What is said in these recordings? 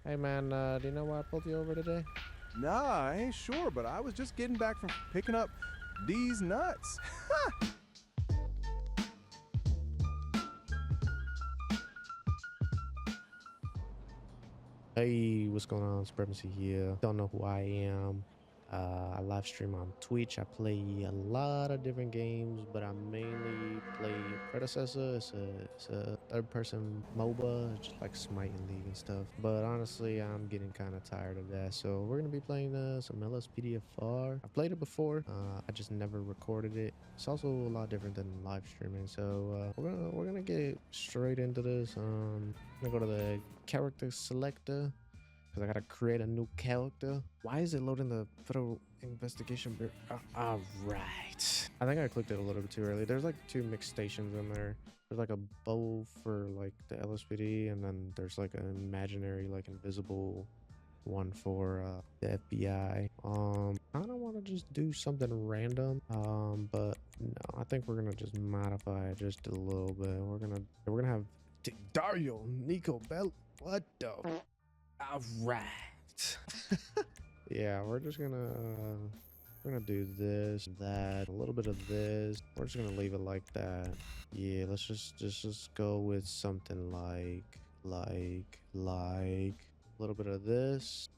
Hey man, do you know why I pulled you over today? Nah, I ain't sure, but I was just getting back from picking up these nuts. Hey, what's going on? Supremacy here. Don't know who I am. I live stream on Twitch. I play a lot of different games, but I mainly play Predecessor. It's a third-person MOBA, just like Smite and League and stuff. But honestly, I'm getting kind of tired of that. So we're gonna be playing some LSPDFR. I played it before. I just never recorded it. It's also a lot different than live streaming. So we're gonna get straight into this. I'm gonna go to the character selector because I gotta create a new character. Why is it loading the federal investigation bureau? All right. I think I clicked it a little bit too early. There's like two mixed stations in there. There's like a bow for like the LSPD, and then there's like an imaginary, like invisible one for the FBI. I don't want to just do something random. But no, I think we're gonna just modify it just a little bit. We're gonna have Dario, Nico, Bell. What the? All right. Yeah, we're gonna do this, that, a little bit of this. We're just gonna leave it like that. Yeah, let's just go with something like a little bit of this,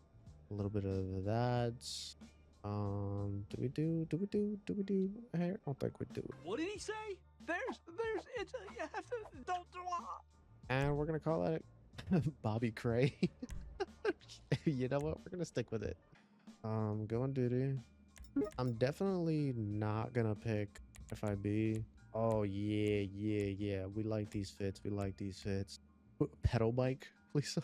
a little bit of that. Do we do hair? I don't think we do. What did he say? You have to, don't do it. And we're gonna call it Bobby Cray. You know what? We're gonna stick with it. Go on duty. I'm definitely not gonna pick FIB. Oh yeah. We like these fits. Pedal bike, please.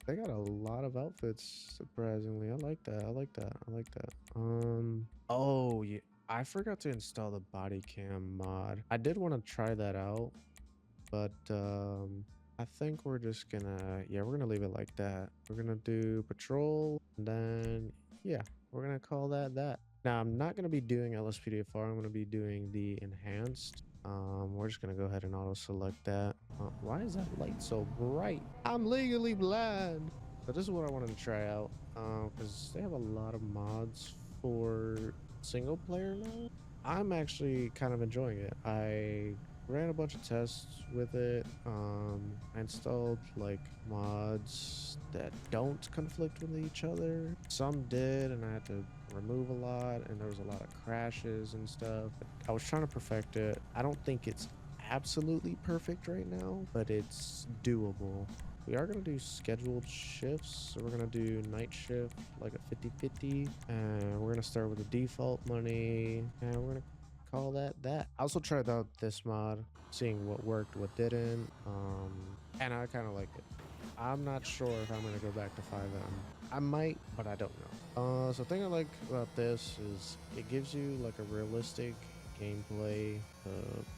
They got a lot of outfits, surprisingly. I like that. Oh yeah. I forgot to install the body cam mod. I did want to try that out, but I think we're just gonna, we're gonna leave it like that. We're gonna do patrol, and then we're gonna call that. Now I'm not gonna be doing LSPDFR. I'm gonna be doing the enhanced. We're just gonna go ahead and auto select that. Why is that light so bright? I'm legally blind. So this is what I wanted to try out, because they have a lot of mods for single player now. I'm actually kind of enjoying it. I ran a bunch of tests with it. I installed like mods that don't conflict with each other. Some did, and I had to remove a lot, and there was a lot of crashes and stuff. I was trying to perfect it. I don't think it's absolutely perfect right now, but it's doable. We are going to do scheduled shifts. So we're going to do night shift, like a 50-50. And we're going to start with the default money. And we're going to call that. I also tried out this mod, seeing what worked, what didn't. And I kind of like it. I'm not sure if I'm going to go back to 5M. I might, but I don't know. So the thing I like about this is it gives you like a realistic gameplay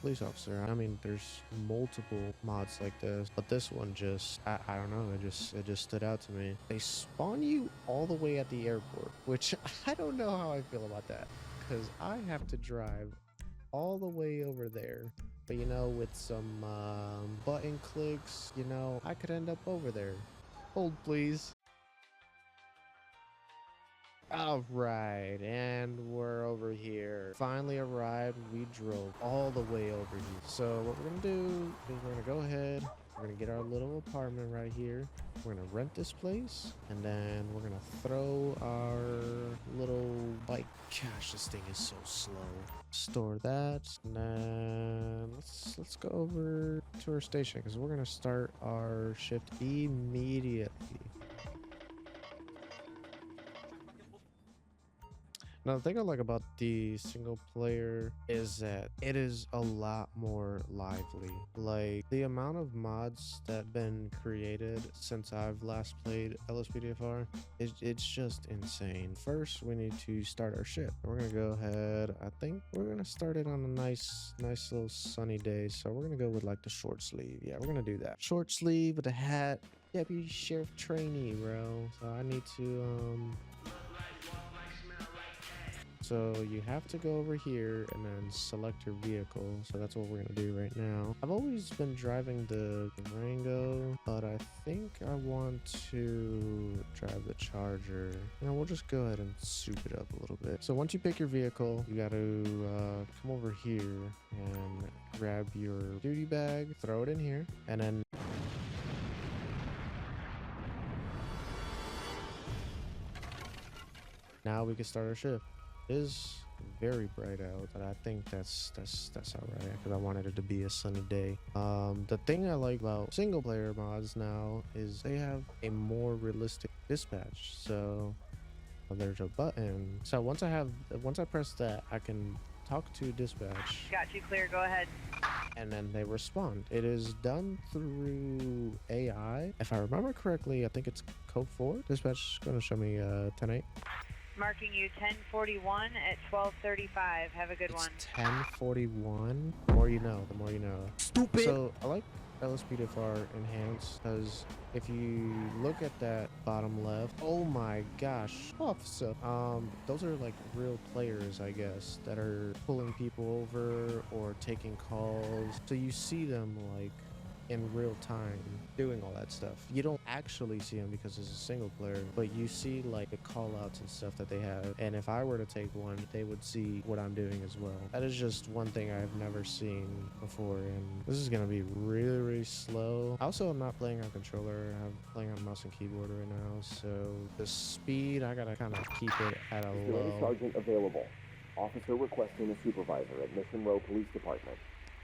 police officer. I mean, there's multiple mods like this, but this one just I don't know, it just stood out to me. They spawn you all the way at the airport, which I don't know how I feel about that, because I have to drive all the way over there. But you know, with some button clicks, you know, I could end up over there. Hold please. All right, and we're over here. Finally arrived. We drove all the way over here. So what we're gonna do is we're gonna go ahead. We're gonna get our little apartment right here. We're gonna rent this place, and then we're gonna throw our little bike. Gosh, this thing is so slow. Store that, and then let's go over to our station because we're gonna start our shift immediately. Now, the thing I like about the single player is that it is a lot more lively. Like, the amount of mods that have been created since I've last played LSPDFR, it's just insane. First, we need to start our shift. We're gonna go ahead. I think we're gonna start it on a nice little sunny day. So we're gonna go with like the short sleeve. Yeah, we're gonna do that. Short sleeve with a hat. Deputy Sheriff trainee, bro. So I need to So you have to go over here and then select your vehicle. So that's what we're gonna do right now. I've always been driving the Durango, but I think I want to drive the Charger. And we'll just go ahead and soup it up a little bit. So once you pick your vehicle, you got to come over here and grab your duty bag, throw it in here, and then now we can start our shift. It is very bright out, but I think that's all right because I wanted it to be a sunny day. The thing I like about single player mods now is they have a more realistic dispatch. So there's a button. So once I press that, I can talk to dispatch. Got you clear, go ahead. And then they respond. It is done through AI. If I remember correctly, I think it's code 4. Dispatch is going to show me 10-8. Marking you 1041 at 1235. Have a good one. 1041. The more you know, the more you know. Stupid. So I like LSPDFR Enhanced because if you look at that bottom left, oh my gosh, officer. Those are like real players, I guess, that are pulling people over or taking calls. So you see them like in real time doing all that stuff. You don't actually see them because it's a single player, but you see like the call outs and stuff that they have. And if I were to take one, they would see what I'm doing as well. That is just one thing I've never seen before, and this is gonna be really, really slow. Also, I'm not playing on controller. I'm playing on mouse and keyboard right now, so the speed, I gotta kind of keep it at a Is there any low. sergeant available? Officer requesting a supervisor at Mission Row Police Department.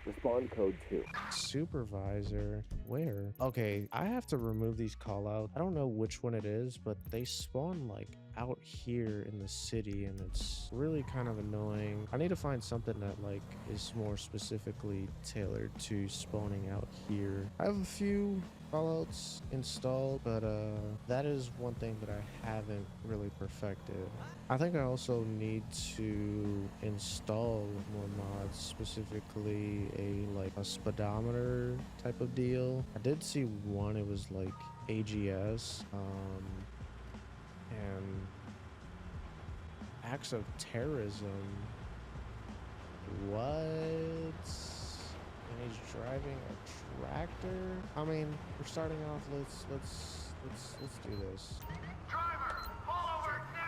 Respond code 2. Supervisor, where? Okay, I have to remove these call outs. I don't know which one it is, but they spawn like out here in the city, and it's really kind of annoying. I need to find something that like is more specifically tailored to spawning out here. I have a few callouts installed, but that is one thing that I haven't really perfected. I think I also need to install more mods, specifically a speedometer type of deal. I did see one, it was like AGS, and acts of terrorism. What? And he's driving a tractor? I mean, we're starting off, let's do this. Driver, pull over now!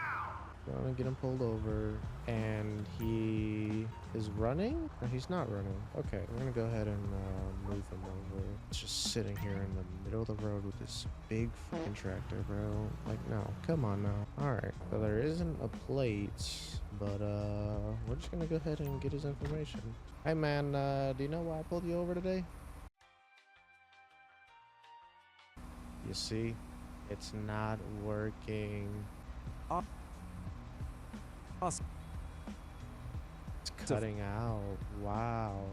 Gonna get him pulled over, and he is running? No, he's not running. Okay, we're gonna go ahead and move him over. It's just sitting here in the middle of the road with this big freaking tractor, bro. Like, no, come on now. Alright, so there isn't a plate, but we're just gonna go ahead and get his information. Hey man, do you know why I pulled you over today? You see, it's not working. Awesome. It's cutting out. Wow.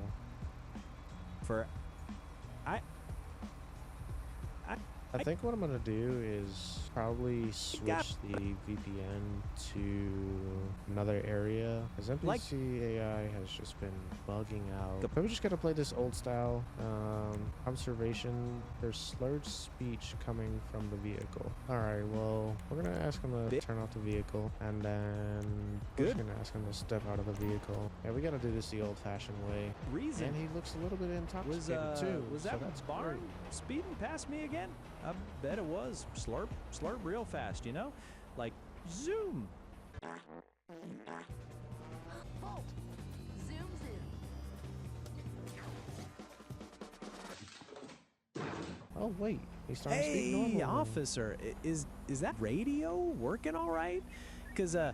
I think what I'm gonna do is probably switch the VPN to another area, because NPC AI has just been bugging out. But we just gotta play this old style observation. There's slurred speech coming from the vehicle. Alright, well, we're gonna ask him to turn off the vehicle, and then we're just gonna ask him to step out of the vehicle. Yeah, we gotta do this the old-fashioned way. And he looks a little bit intoxicated too. Was so that that's barn great. speeding past me again? I bet it was. Slurp real fast, you know? Like, zoom. Halt! Zoom zoom. Oh wait, he's starting to speak normal. Hey, now. officer, is that radio working all right? Cause I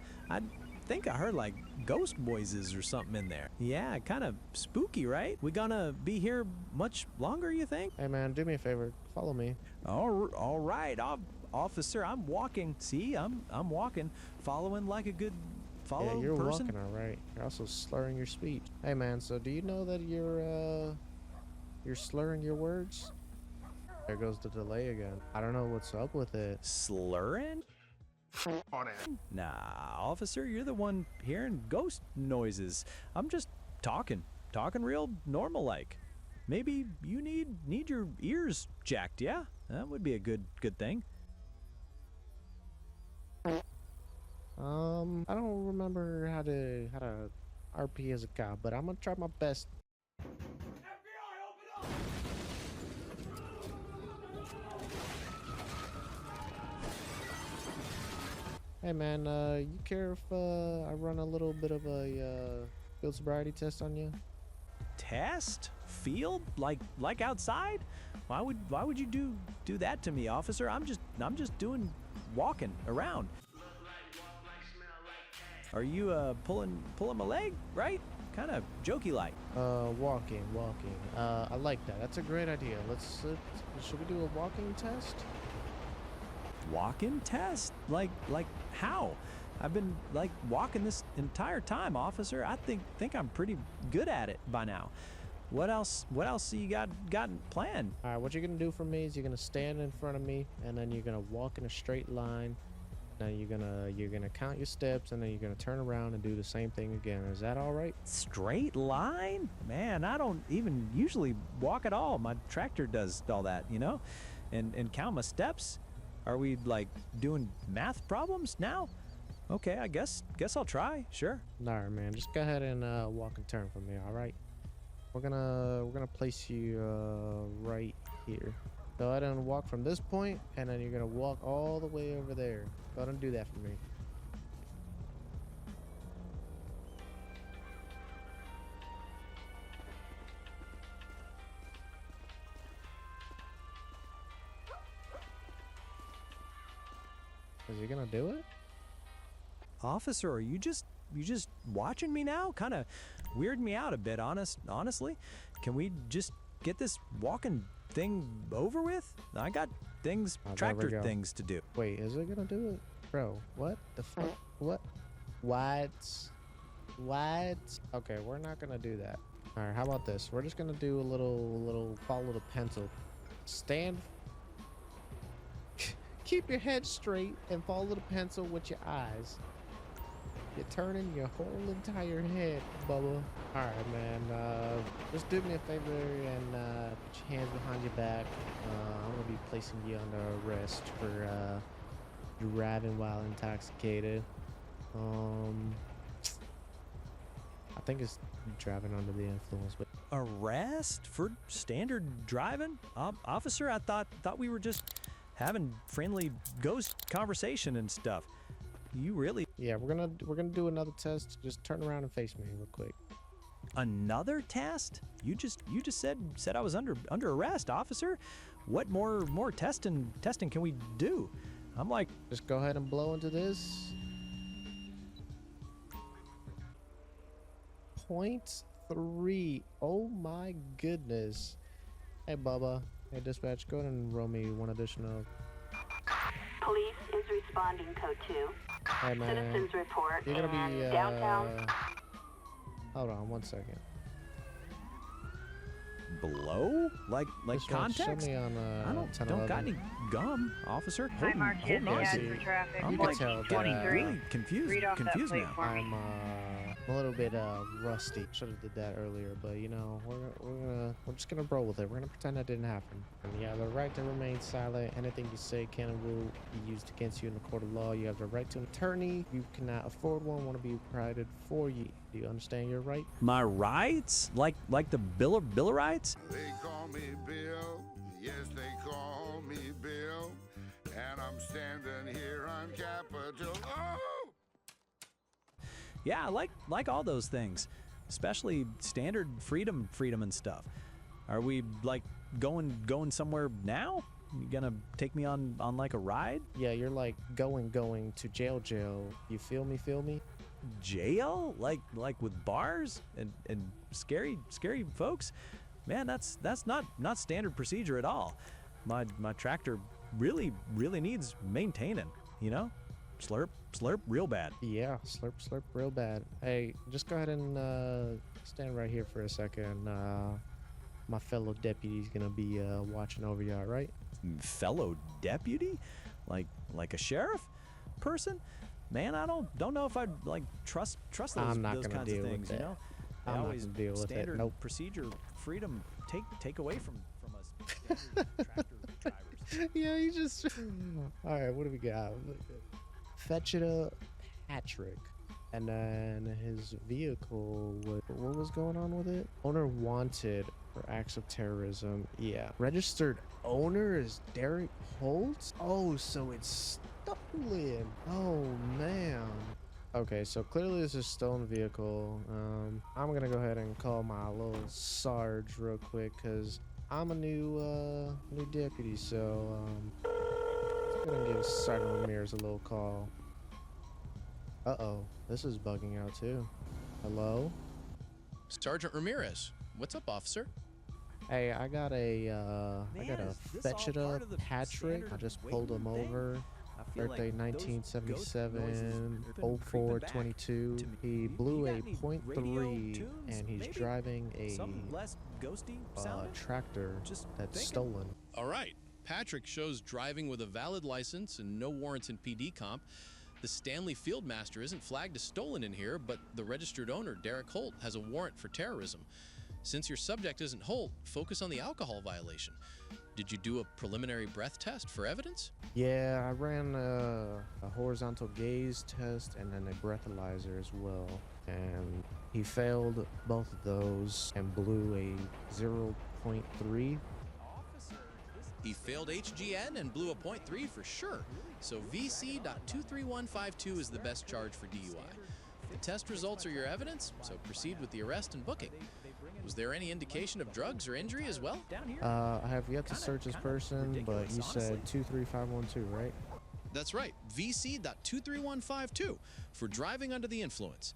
think I heard like ghost noises or something in there. Yeah, kind of spooky, right? We gonna be here much longer, you think? Hey man, do me a favor, follow me. All right, officer, I'm walking. See, I'm walking, following like a good Yeah, you're person. walking all right. You're also slurring your speech. Hey man, so do you know that you're slurring your words? There goes the delay again. I don't know what's up with it. Slurring? On it. Nah, officer, you're the one hearing ghost noises. I'm just talking real normal like. Maybe you need your ears jacked, yeah? That would be a good thing. I don't remember how to RP as a cop, but I'm gonna try my best. Hey man, you care if I run a little bit of a field sobriety test on you? Test? Field? Like outside? Why would you do that to me, officer? I'm just doing walking around. Are you pulling my leg, right? Kind of jokey like. Walking. I like that. That's a great idea. Should we do a walking test? Walking test? Like how? I've been like walking this entire time, officer. I think I'm pretty good at it by now. What else do you got planned? All right, what you're gonna do for me is you're gonna stand in front of me, and then you're gonna walk in a straight line. Now you're gonna count your steps, and then you're gonna turn around and do the same thing again. Is that all right? Straight line? Man, I don't even usually walk at all. My tractor does all that, you know, and count my steps. Are we like doing math problems now? Okay, I guess I'll try. Sure. All right, man. Just go ahead and walk and turn for me. All right. We're gonna place you right here. Go ahead and walk from this point, and then you're gonna walk all the way over there. Go ahead and do that for me. Is he gonna do it? Officer, are you just watching me now? Kind of weirding me out a bit, honestly. Can we just get this walking thing over with? I got things, Oh, there we tractor go. things to do. Wait, is it gonna do it? Bro, what the fuck? What? What? Okay, we're not gonna do that. All right, how about this? We're just gonna do a little follow the pencil. Stand. Keep your head straight and follow the pencil with your eyes. You're turning your whole entire head, Bubba. All right, man. Just do me a favor and put your hands behind your back. I'm gonna be placing you under arrest for driving while intoxicated. I think it's driving under the influence, but Arrest for standard driving? Officer, I thought we were just having friendly ghost conversation and stuff. You really? yeah, we're gonna do another test. Just turn around and face me real quick. Another test? You just said I was under arrest, officer. What more testing can we do? I'm like, Just go ahead and blow into this. 0.3. Oh my goodness. Hey Bubba. Hey dispatch, go ahead and roll me one additional. Police is responding code 2. Hey man. Citizens report You're gonna in be downtown. Hold on 1 second. blow? Like Just show context? me on I 10, don't got 11. any gum, officer. Hi, Mark. Yes, Hold on. yeah, add see, for traffic. I'm you can like tell that, 23. really confused Read off that plate now. for me. I'm a little bit rusty. Should have did that earlier, but you know we're just gonna roll with it. We're gonna pretend that didn't happen. And you have the right to remain silent. Anything you say can and will be used against you in the court of law. You have the right to an attorney. You cannot afford one. Want to be provided for you. Do you understand your right? My rights? Like the Bill of Rights? They call me Bill. Yes, they call me Bill. And I'm standing here on Capitol. Oh! Yeah, I like all those things, especially standard freedom and stuff. Are we like going somewhere now? You gonna take me on like a ride? Yeah, you're like going to jail. You feel me? Jail? Like with bars and scary folks? Man, that's not standard procedure at all. My tractor really needs maintaining, you know? Slurp real bad. Yeah, slurp real bad. Hey, just go ahead and stand right here for a second. My fellow deputy's gonna be watching over you, all right? Fellow deputy? Like a sheriff person? Man, I don't know if I'd like trust those, I'm not those gonna kinds of deal with things, you that. know? They I'm not always gonna deal with it. standard Nope. procedure freedom take away from us standard tractor drivers. Yeah, you just. All right, what do we got? Fetch it up, Patrick. And then his vehicle, what was going on with it? Owner wanted for acts of terrorism. Yeah. Registered owner is Derek Holt? Oh, so it's stolen. Oh, man. Okay, so clearly this is a stolen vehicle. I'm gonna go ahead and call my little Sarge real quick because I'm a new deputy. So I'm gonna give Sergeant Ramirez a little call. Uh-oh, this is bugging out too. Hello? Sergeant Ramirez, what's up, officer? Hey, I got a Is this fetch it all part up of the Patrick. I standard just pulled him waiting thing? over. I feel Birthday like those ghost 1977, noises have been creeping back 0422. to me. He You blew got a any .3 radio tunes, and he's maybe? driving a Something less ghosty sounding? tractor Just that's thinking. stolen. All right. Patrick shows driving with a valid license and no warrants in PD comp. The Stanley Fieldmaster isn't flagged as stolen in here, but the registered owner, Derek Holt, has a warrant for terrorism. Since your subject isn't Holt, focus on the alcohol violation. Did you do a preliminary breath test for evidence? Yeah, I ran a horizontal gaze test and then a breathalyzer as well. And he failed both of those and blew a 0.3. He failed HGN and blew a .3 for sure. So VC.23152 is the best charge for DUI. The test results are your evidence, so proceed with the arrest and booking. Was there any indication of drugs or injury as well? I have yet to search this person, but you said 23512, right? That's right, VC.23152 for driving under the influence.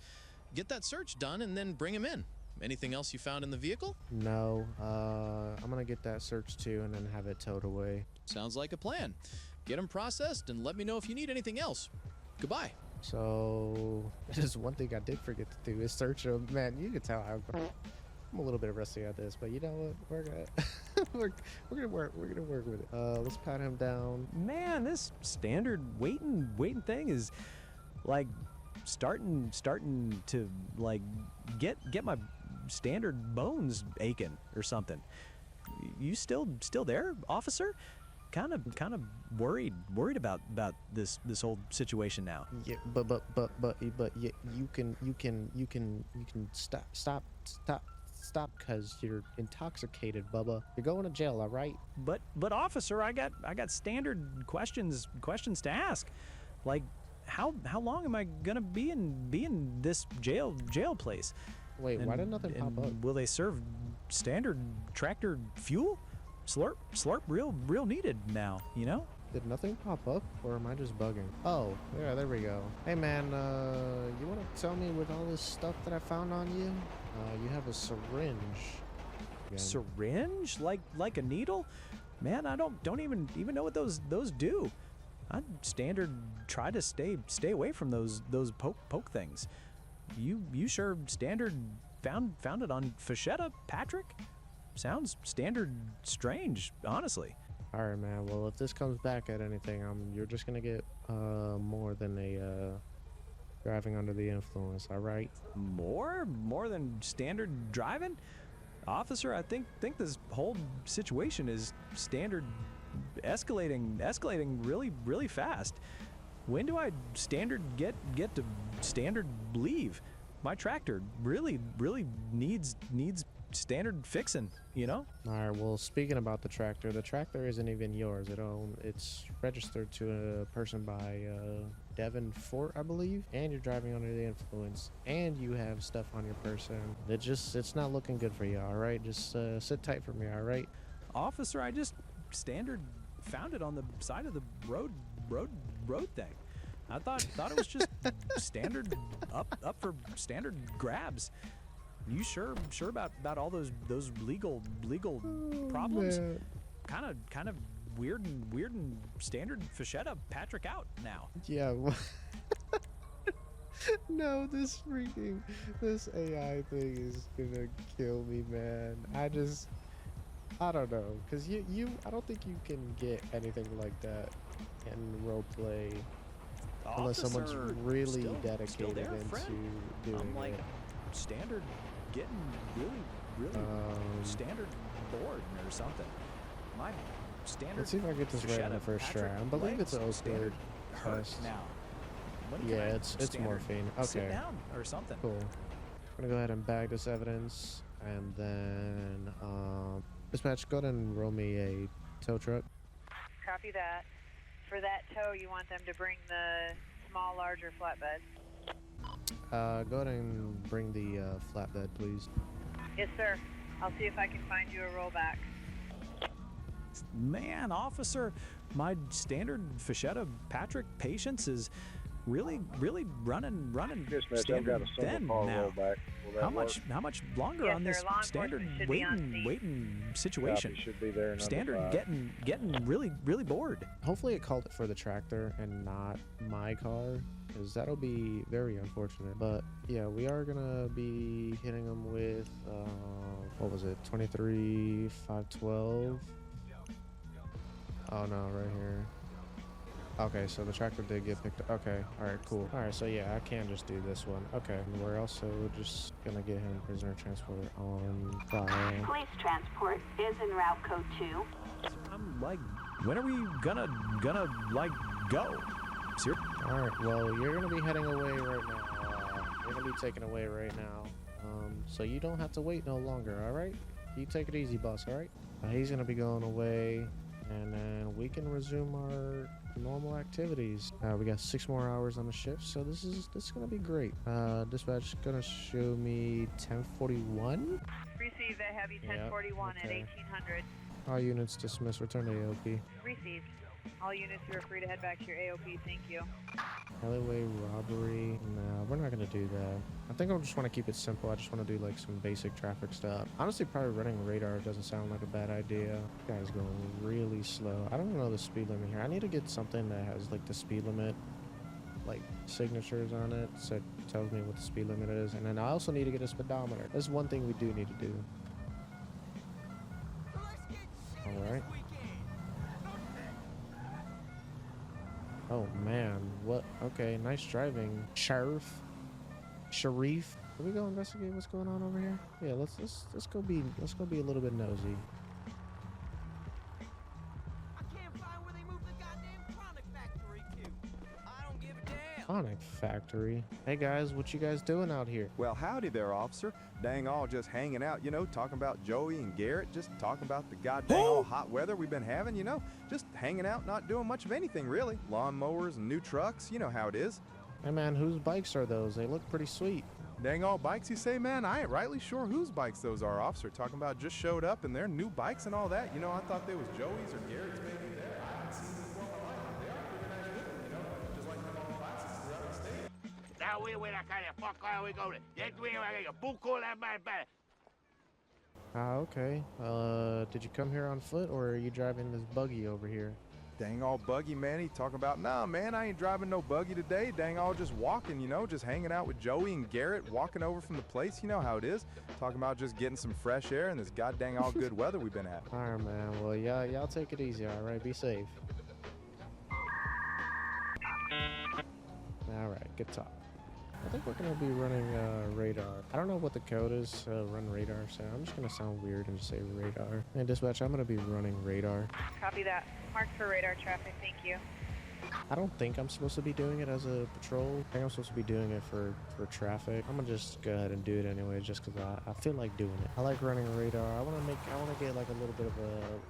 Get that search done and then bring him in. Anything else you found in the vehicle? No, I'm gonna get that searched too and then have it towed away. Sounds like a plan. Get him processed and let me know if you need anything else. Goodbye. So, there's one thing I did forget to do is search him. Man, you can tell I'm a little bit rusty at this, but you know what? We're gonna we're gonna work with it. Let's pat him down. Man, this standard waiting thing is like starting to like get my standard bones aching or something. You still there, officer? Kind of worried about this whole situation now. Yeah, but yeah, you can stop because you're intoxicated, Bubba. You're going to jail, all right? But officer, I got standard questions to ask. Like how long am I gonna be in this jail place? Wait, why did nothing pop up? Will they serve standard tractor fuel? Slurp real needed now, you know? Did nothing pop up, or am I just bugging? Oh, yeah, there we go. Hey man, you want to tell me with all this stuff that I found on you? You have a syringe. Again. Syringe? Like a needle? Man, I don't even know what those do. I standard try to stay away from those poke things. You sure standard found it on Fachetta, Patrick? Sounds standard strange, honestly. All right, man. Well, if this comes back at anything, you're just gonna get more than a driving under the influence. All right. More than standard driving, officer. I think this whole situation is standard escalating really fast. When do I standard get to standard leave? My tractor really needs standard fixing, you know? All right, well, speaking about the tractor isn't even yours. It's registered to a person by Devin Fort, I believe, and you're driving under the influence, and you have stuff on your person. It's not looking good for you, all right? Just sit tight for me, all right? Officer, I just standard found it on the side of the road thing. I thought it was just standard up for standard grabs. You sure about all those legal problems? Kind of weird and standard Fachetta Patrick out now. Yeah. No, this AI thing is gonna kill me, man. I don't know, cause I don't think you can get anything like that in roleplay unless someone's really dedicated there, into friend? doing I'm like it. standard getting really standard bored or something. My standard. Let's see if I get this right on the first try. I believe it's an standard Oakwood hurt test. now. When Yeah, can I it's standard morphine. sit Okay. down or something? Cool. I'm gonna go ahead and bag this evidence, and then dispatch, go ahead and roll me a tow truck. Copy that. For that tow, you want them to bring the small, larger flatbed. Go ahead and bring the flatbed, please. Yes, sir. I'll see if I can find you a rollback. Man, officer, my standard Fischetta Patrick patience is really running standard then now. How much longer Yes, on sir, this law standard enforcement should be on scene. waiting situation? Should be there. Standard getting really bored. Hopefully it called it for the tractor and not my car, because that'll be very unfortunate. But yeah, we are gonna be hitting them with what was it, 23-512. Oh no, right here. Okay, so the tractor did get picked up. Okay, alright, cool. Alright, so yeah, I can just do this one. Okay, and we're also just gonna get him prisoner transport on file. Police transport is en route code 2. I'm like, when are we gonna like go? Seriously? Alright, well, you're gonna be heading away right now. You're gonna be taken away right now. So you don't have to wait no longer, alright? You take it easy, boss, alright? He's gonna be going away, and then we can resume our normal activities. We got 6 more hours on the shift, so this is gonna be great. Dispatch gonna show me 1041. Received. I have you 1041 at 1800. All units dismissed. Return to AOP. Received. All units, you are free to head back to your AOP. Thank you. Alleyway robbery. No, we're not gonna do that. I think I just want to keep it simple. I just want to do like some basic traffic stuff. Honestly, probably running radar doesn't sound like a bad idea. This guy's going really slow. I don't know the speed limit here. I need to get something that has like the speed limit, like signatures on it, so it tells me what the speed limit is. And then I also need to get a speedometer. That's one thing we do need to do. All right. Oh man, what? Okay, nice driving, Sharif. Can we go investigate what's going on over here? Yeah, let's go be a little bit nosy. I can't find where they moved the goddamn chronic factory to. I don't give a damn. Chronic factory. Hey guys, what you guys doing out here? Well, howdy there, officer. Dang all just hanging out, you know, talking about Joey and Garrett, just talking about the goddamn all hot weather we've been having, you know, just hanging out, not doing much of anything really. Lawn mowers and new trucks, you know how it is. Hey man, whose bikes are those? They look pretty sweet. Dang all bikes, you say, man? I ain't rightly sure whose bikes those are, officer. Talking about just showed up and they're new bikes and all that. You know, I thought they was Joey's or Garrett's maybe there. I haven't seen them before in my life, but they are pretty nice with them, you know, just like them all classes throughout the state. Now we win a kind of fuck all we go to. Yes, we are a book all that bad. Okay. Did you come here on foot or are you driving this buggy over here? Dang all buggy, man. He talking about, nah, man, I ain't driving no buggy today. Dang all just walking, you know, just hanging out with Joey and Garrett, walking over from the place. You know how it is. Talking about just getting some fresh air and this goddamn all good weather we've been having. All right, man. Well, y'all take it easy, all right? Be safe. All right, good talk. I think we're gonna be running radar. I don't know what the code is, run radar, so I'm just gonna sound weird and just say radar. Hey, dispatch, I'm gonna be running radar. Copy that. Marked for radar traffic. Thank you. I don't think I'm supposed to be doing it as a patrol. I think I'm supposed to be doing it for traffic. I'm gonna just go ahead and do it anyway, just because I feel like doing it. I like running radar. I wanna get like a little bit of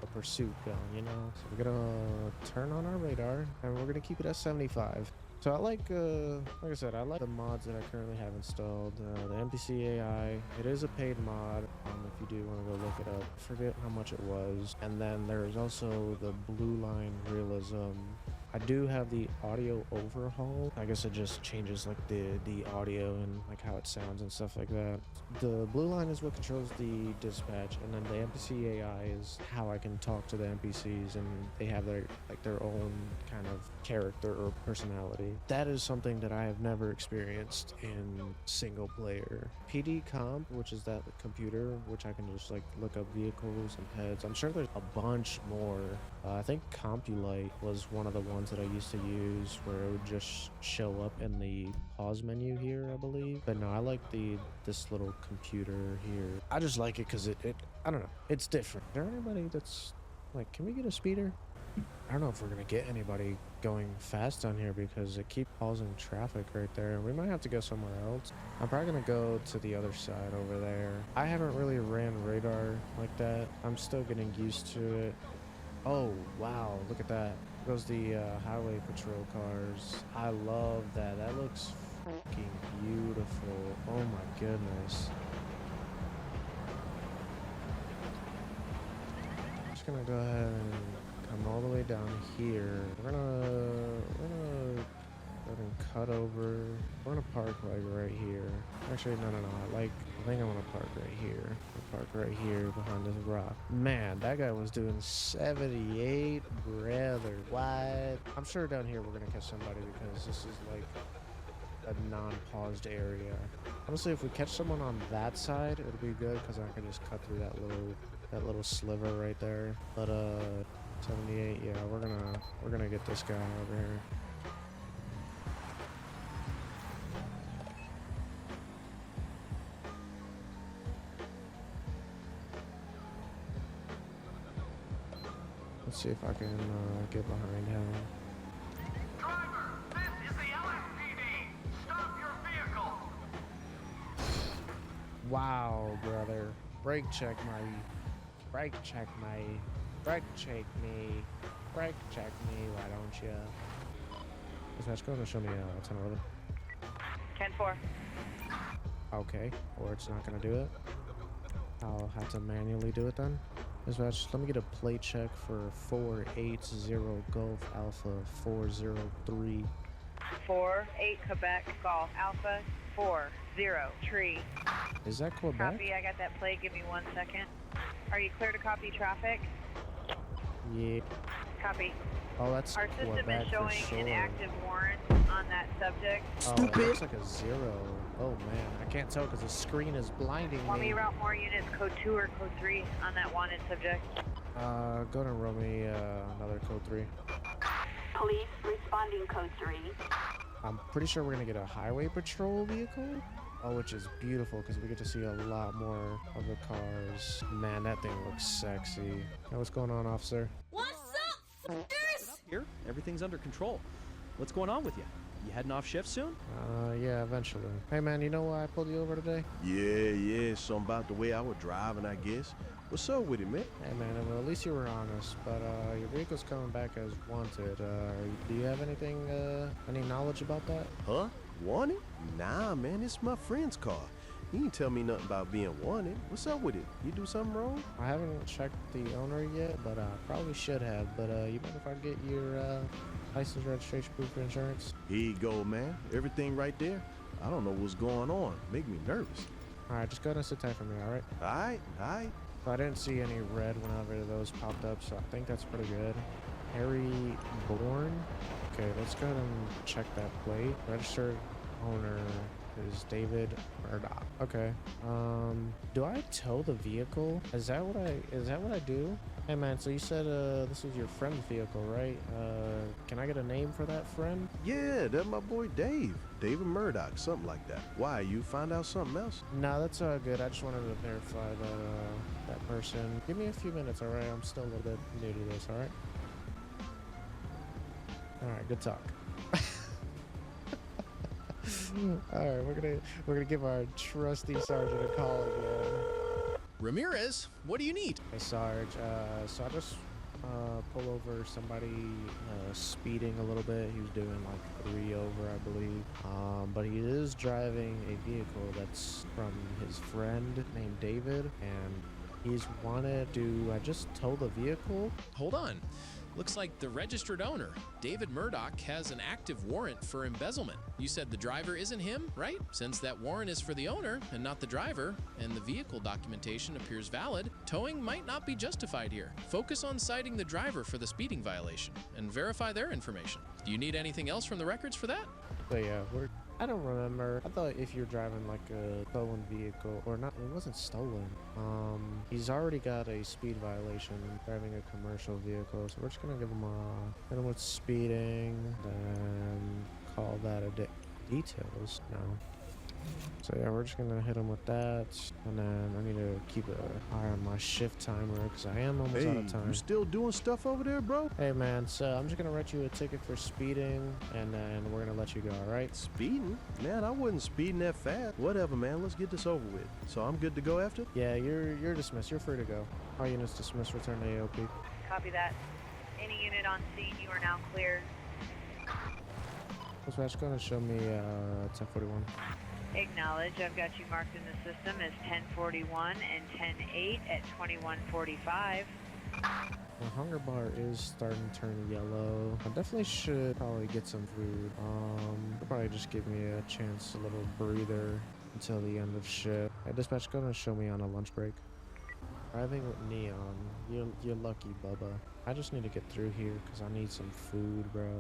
a pursuit going, you know? So we're gonna turn on our radar, and we're gonna keep it at 75. So I like I said, I like the mods that I currently have installed. The NPC AI, it is a paid mod. If you do want to go look it up, I forget how much it was. And then there's also the Blue Line Realism. I do have the audio overhaul. I guess it just changes like the audio and like how it sounds and stuff like that. The blue line is what controls the dispatch, and then the NPC AI is how I can talk to the NPCs, and they have their own kind of character or personality. That is something that I have never experienced in single player. PD comp, which is that computer, which I can just like look up vehicles and heads. I'm sure there's a bunch more. I think Compulite was one of the ones that I used to use, where it would just show up in the pause menu here, I believe. But no, I like this little computer here. I just like it because it I don't know, it's different. Is there anybody that's like, can we get a speeder? I don't know if we're gonna get anybody going fast down here because it keeps causing traffic right there. We might have to go somewhere else. I'm probably gonna go to the other side over there. I haven't really ran radar like that. I'm still getting used to it. Oh, wow, look at that. There goes the highway patrol cars. I love that. That looks fucking beautiful. Oh my goodness. Just gonna go ahead and come all the way down here. We're gonna go ahead and cut over. We're gonna park like right here. Actually, no. I think I want to park right here. I'll park right here behind this rock. Man, that guy was doing 78, brother. What? I'm sure down here we're gonna catch somebody because this is like a non-paused area. Honestly, if we catch someone on that side, it'll be good because I can just cut through that little sliver right there. But 78, yeah, we're gonna get this guy over here. Let's see if I can get behind him. Driver, this is the LSPD. Stop your vehicle. Wow, brother. Brake check me. Why don't you? Dispatch, go and show me 1011. 10-4. Okay, or it's not gonna do it. I'll have to manually do it then. Dispatch, let me get a plate check for 480 Golf Alpha 403. 48 Quebec Golf Alpha 40 Tree. Is that Quebec? Copy, I got that plate. Give me 1 second. Are you clear to copy traffic? Yeah. Copy. Oh, that's Our system Quebec is showing for sure. an active warrant on that subject. Oh, it looks like a 0. Oh man, I can't tell because the screen is blinding Want me me. to route more units, code 2 or code 3 on that wanted subject? Go to roll me another code 3. Police responding code 3. I'm pretty sure we're gonna get a highway patrol vehicle. Oh, which is beautiful because we get to see a lot more of the cars. Man, that thing looks sexy. Hey, what's going on, officer? What's up, fuckers? Here, everything's under control. What's going on with you? You heading off shift soon? Yeah, eventually. Hey, man, you know why I pulled you over today? Yeah, something about the way I was driving, I guess. What's up with it, man? Hey, man, well, at least you were honest, but your vehicle's coming back as wanted. Do you have anything, any knowledge about that? Huh? Wanted? Nah, man, it's my friend's car. He didn't tell me nothing about being wanted. What's up with it? You do something wrong? I haven't checked the owner yet, but I probably should have. But you mind if I get your license, registration, proof of insurance? Here you go, man. Everything right there. I don't know what's going on. Make me nervous. All right, just go ahead and sit tight for me, all right? All right. So I didn't see any red whenever those popped up, so I think that's pretty good. Harry Bourne. Okay, let's go ahead and check that plate. Registered owner is David Murdoch. Okay. Do I tow the vehicle? Is that what I do? Hey man, so you said this was your friend's vehicle, right? Can I get a name for that friend? Yeah, that's my boy Dave. David Murdoch, something like that. Why, you find out something else? No, that's good. I just wanted to verify that person. Give me a few minutes, alright? I'm still a little bit new to this, alright? Alright, good talk. Alright, we're gonna give our trusty sergeant a call again. Ramirez, what do you need? Hey Sarge, so I just pull over somebody speeding a little bit. He was doing like 3 over, I believe. But he is driving a vehicle that's from his friend named David, and he's wanted to. I just tow the vehicle. Hold on. Looks like the registered owner, David Murdoch, has an active warrant for embezzlement. You said the driver isn't him, right? Since that warrant is for the owner and not the driver, and the vehicle documentation appears valid, towing might not be justified here. Focus on citing the driver for the speeding violation and verify their information. Do you need anything else from the records for that? But yeah, I don't remember. I thought if you're driving like a stolen vehicle, or not, it wasn't stolen. He's already got a speed violation driving a commercial vehicle, so we're just gonna give him hit him with speeding, then call that a details. No. So yeah, we're just gonna hit him with that, and then I need to keep an eye on my shift timer because I am almost out Hey, of time. you still doing stuff over there, bro? Hey man, so I'm just gonna write you a ticket for speeding, and then we're gonna let you go. All right? Speeding? Man, I wasn't speeding that fast. Whatever, man. Let's get this over with. So I'm good to go after? Yeah, you're dismissed. You're free to go. All units dismissed. Return to AOP. Copy that. Any unit on scene, you are now cleared. Dispatch, go ahead and show me 1041. Acknowledge. I've got you marked in the system as 1041 and 108 at 2145. My hunger bar is starting to turn yellow. I definitely should probably get some food. It'll probably just give me a chance, a little breather until the end of shift. Hey, dispatch, go ahead and show me on a lunch break. Driving with neon. You're lucky, Bubba. I just need to get through here because I need some food, bro.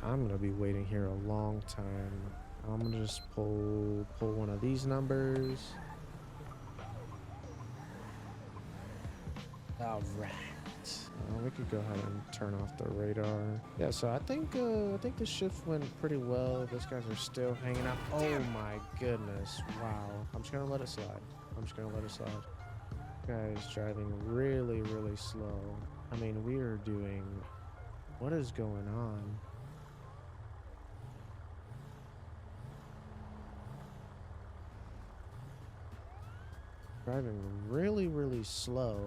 I'm gonna be waiting here a long time. I'm gonna just pull one of these numbers. All right. We could go ahead and turn off the radar. Yeah, so I think the shift went pretty well. Those guys are still hanging out. Oh my goodness! Wow. I'm just gonna let it slide. Guys driving really, really slow. I mean, we are doing. What is going on? Driving really, really slow.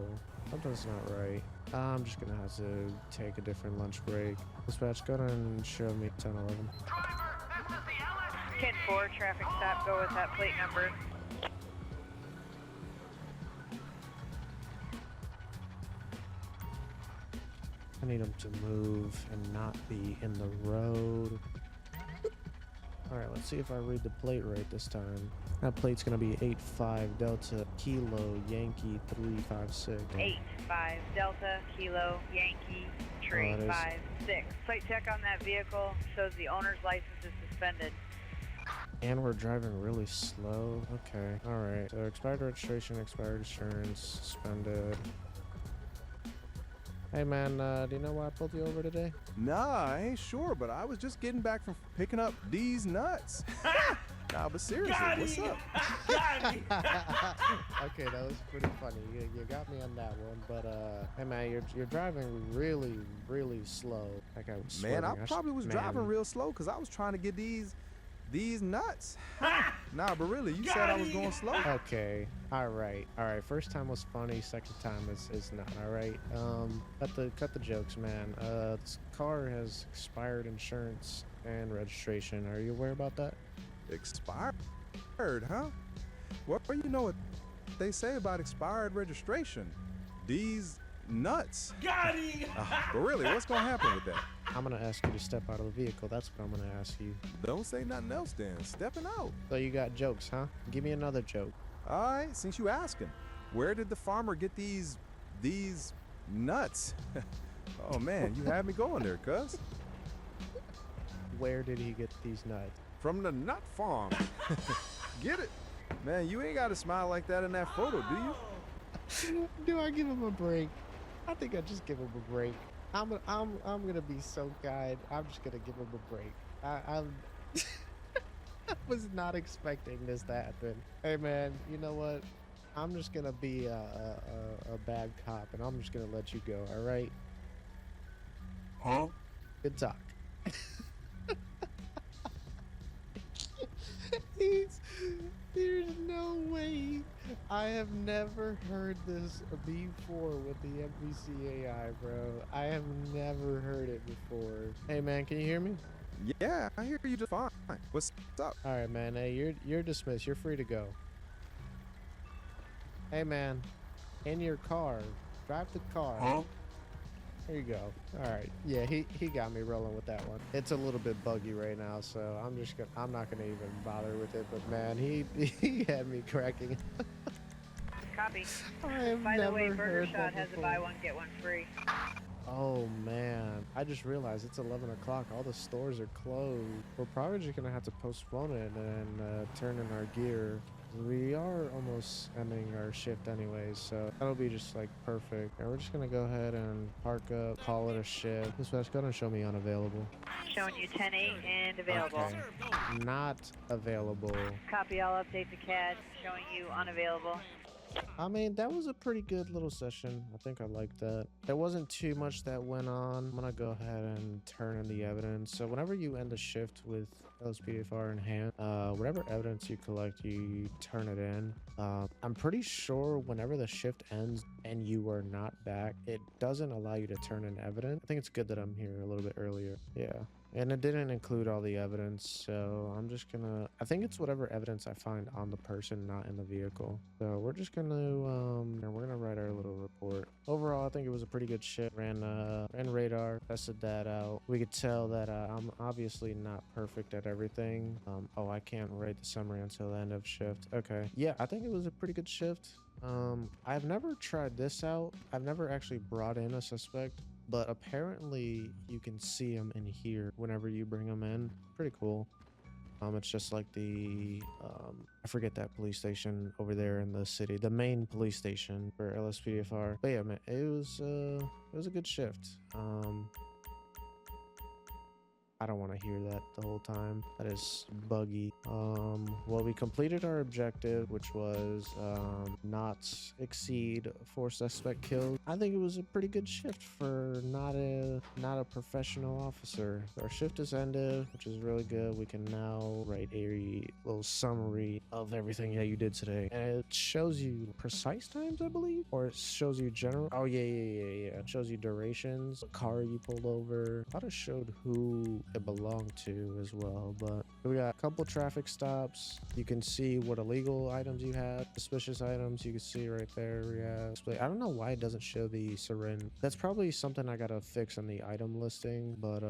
Something's not right. I'm just gonna have to take a different lunch break. Dispatch, go ahead and show me 1011. 10-4, traffic stop. Go with that plate number. I need them to move and not be in the road. Alright, let's see if I read the plate right this time. That plate's gonna be 85 Delta Kilo Yankee 356. 85 Delta Kilo Yankee Oh, Tree that is- 56. Plate check on that vehicle shows the owner's license is suspended. And we're driving really slow. Okay, alright. So expired registration, expired insurance, suspended. Hey man, do you know why I pulled you over today? Nah, I ain't sure, but I was just getting back from picking up these nuts. Nah, but seriously, what's up? Okay, that was pretty funny. You got me on that one, but hey man, you're driving really, really slow. Like I was Man, I swerving. probably was driving real slow because I was trying to get these nuts. Nah, but really, you said I was going slow. Okay, all right. First time was funny. Second time is not. All right. Cut the jokes, man. This car has expired insurance and registration. Are you aware about that? Expired, huh? Well, you know what they say about expired registration. These nuts. But really, what's gonna happen with that? I'm gonna ask you to step out of the vehicle. That's what I'm gonna ask you. Don't say nothing else then. Stepping out. So you got jokes, huh? Give me another joke. All right, since you asking, where did the farmer get these nuts? Oh man, you had me going there, cuz. Where did he get these nuts? From the nut farm. Get it? Man, you ain't gotta smile like that in that photo, do you? Do I give him a break? I think I just give him a break. I'm gonna be so kind. I'm just gonna give him a break. I was not expecting this to happen. Hey man, you know what? I'm just gonna be a bad cop, and I'm just gonna let you go. All right? Huh? Good talk. There's no way. I have never heard this before with the MVCAI, bro. I have never heard it before. Hey man, can you hear me? Yeah, I hear you just fine. What's up? All right, man. Hey, you're dismissed. You're free to go. Hey man, in your car. Drive the car. Huh? There you go. All right. Yeah, he got me rolling with that one. It's a little bit buggy right now, so I'm not gonna even bother with it. But man, he had me cracking. Copy. I have By the way, never Burger heard Shot that has a before. buy one get one free. Oh man, I just realized it's 11 o'clock. All the stores are closed. We're probably just gonna have to postpone it and turn in our gear. We are almost ending our shift anyways, so that'll be just like perfect. And we're just gonna go ahead and park up, call it a shift. Dispatch, go ahead and show me unavailable. Showing you 10-8 and available. Okay. Not available. Copy, I'll update the CAD. Showing you unavailable. I mean, that was a pretty good little session. I think I liked that. There wasn't too much that went on. I'm gonna go ahead and turn in the evidence. So whenever you end a shift with LSPDFR Enhanced, whatever evidence you collect, you turn it in. I'm pretty sure whenever the shift ends and you are not back, it doesn't allow you to turn in evidence. I think it's good that I'm here a little bit earlier. Yeah. And it didn't include all the evidence, so I'm just gonna, I think it's whatever evidence I find on the person, not in the vehicle. So we're just gonna, we're gonna write our little report. Overall, I think it was a pretty good shift. Ran radar, tested that out. We could tell that I'm obviously not perfect at everything. Oh, I can't write the summary until the end of shift. Okay. Yeah, I think it was a pretty good shift. I've never tried this out. I've never actually brought in a suspect, but apparently you can see them in here whenever you bring them in. Pretty cool. It's just like the I forget that police station over there in the city, the main police station for LSPDFR. But yeah, man, it was a good shift. I don't want to hear that the whole time. That is buggy. Well, we completed our objective, which was not exceed 4 suspect kills. I think it was a pretty good shift for not a professional officer. Our shift is ended, which is really good. We can now write a little summary of everything that you did today, and it shows you precise times, I believe, or it shows you general. Oh yeah. It shows you durations, what car you pulled over. I thought it showed who it belonged to as well. But we got a couple traffic stops. You can see what illegal items you have, suspicious items. You can see right there we have. I don't know why it doesn't show the syringe. That's probably something I gotta fix on the item listing. But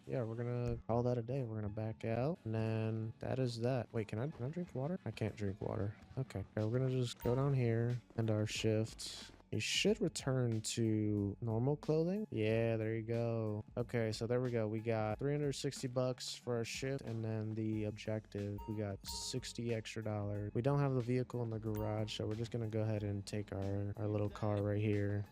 yeah, we're gonna call that a day. We're gonna back out, and then that is that. Wait, can I drink water? I can't drink water. Okay, we're gonna just go down here and our shift. You should return to normal clothing. Yeah, there you go. Okay, so there we go. We got $360 for our shift, and then the objective, we got $60 extra. We don't have the vehicle in the garage, so we're just gonna go ahead and take our little car right here.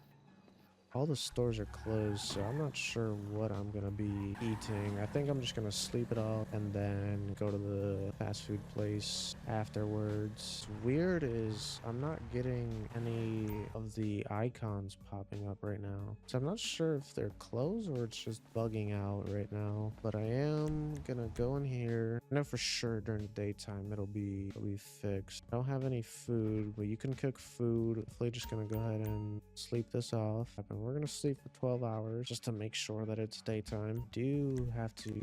All the stores are closed, so I'm not sure what I'm gonna be eating. I think I'm just gonna sleep it off and then go to the fast food place afterwards. Weird is I'm not getting any of the icons popping up right now, so I'm not sure if they're closed or it's just bugging out right now. But I am gonna go in here. I know for sure during the daytime it'll be fixed. I don't have any food, but you can cook food. Hopefully just gonna go ahead and sleep this off. We're gonna sleep for 12 hours just to make sure that it's daytime. Do have to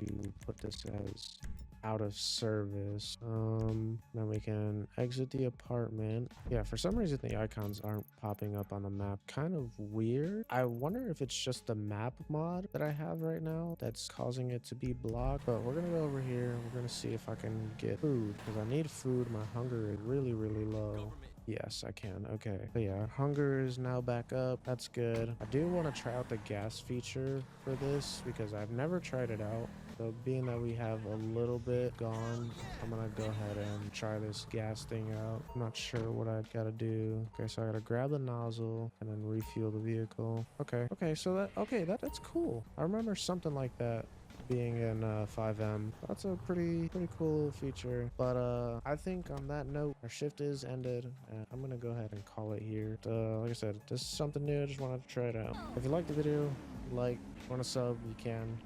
put this as out of service. Then we can exit the apartment. Yeah, for some reason the icons aren't popping up on the map. Kind of weird. I wonder if it's just the map mod that I have right now that's causing it to be blocked. But we're gonna go over here. We're gonna see if I can get food, because I need food. My hunger is really low. Yes, I can. Okay. But yeah, hunger is now back up. That's good. I do want to try out the gas feature for this because I've never tried it out. So being that we have a little bit gone, I'm gonna go ahead and try this gas thing out. I'm not sure what I gotta do. Okay, so I gotta grab the nozzle and then refuel the vehicle. Okay, so that's cool. I remember something like that being in 5M. That's a pretty cool feature. But I think on that note, our shift is ended, and I'm gonna go ahead and call it here. Like I said, this is something new. I just wanted to try it out. If you like the video, want to sub, you can.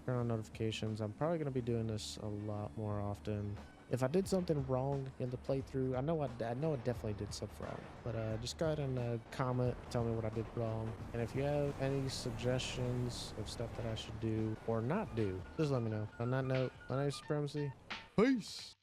Turn on notifications. I'm probably gonna be doing this a lot more often. If I did something wrong in the playthrough, I know I definitely did something wrong. But just go ahead and comment, tell me what I did wrong. And if you have any suggestions of stuff that I should do or not do, just let me know. On that note, my name is Supremacy. Peace.